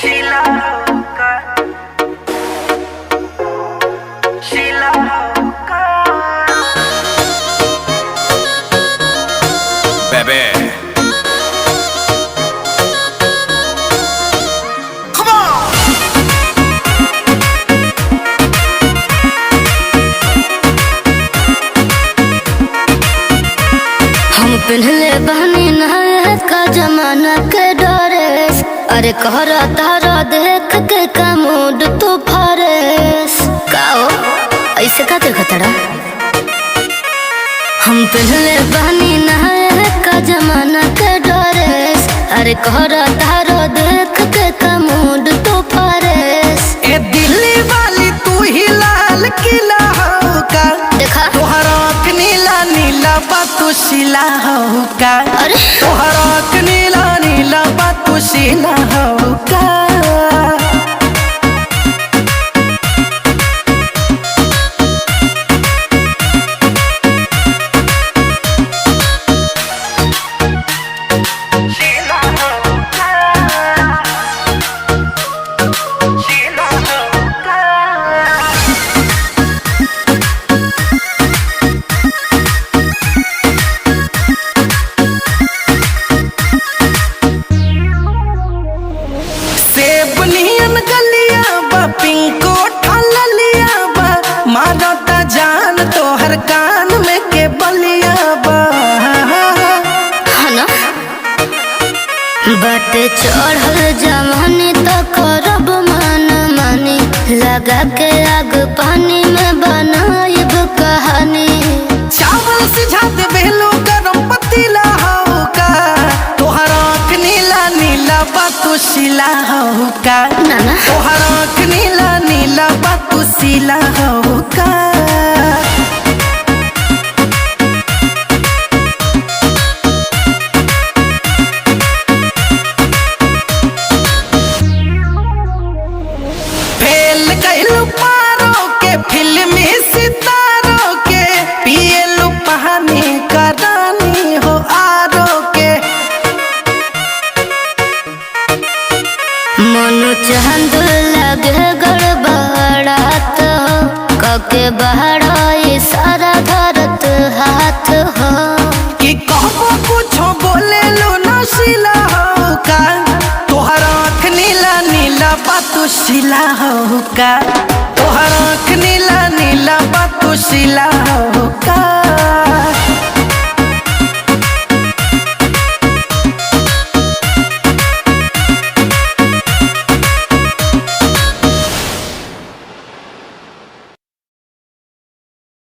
Sheila Hoka, Sheila Hoka. Baby, come on. हम पिन्हले बहनी नहाए का जमाना के डरेस। अरे कहरा तारा देख के का मूड तू फरेस का हो ऐसे का देखतड़ा। हम पिन्हले बहनी नहाए का जमाना के डरेस। अरे कहरा तारा देख के का मूड तू फरेस। ए दिल्ली वाली तू ही लाल किला होका, देखा तोहरा आँख नीला नीला बातू शीला होका। अरे तोहरा आँख नीला नीला बातू शीला होका। शीला होका, शीला होका। सेब नियन गलिया बा, पिंको ठललिया बा, मारता जान तोहर कान में के बलिया बा। हना बाटे चढ़ल जवानी तो करब मन मानी। लगा के आग पानी में बनाइब कहानी। चावल सिझा दे बेलो गरम पतीला होका। तोहर आँख नीला नीला बातू शीला होका। नाना तोहर आँख नीला नीला बातू शीला होका। फेल कैलू पारो के फिल्मी सितारों के, पियलू पानी का रानी हो आरो के। मनु चांद लगे गड़बड़ात कके बहरा सारा धरत हाथ हो। कि कहबो कुछो बोले लो नशीला होका। तोहर आँख नीला नीला बातू शीला होका। तोहर आँख नीला नीला बातू शीला होका।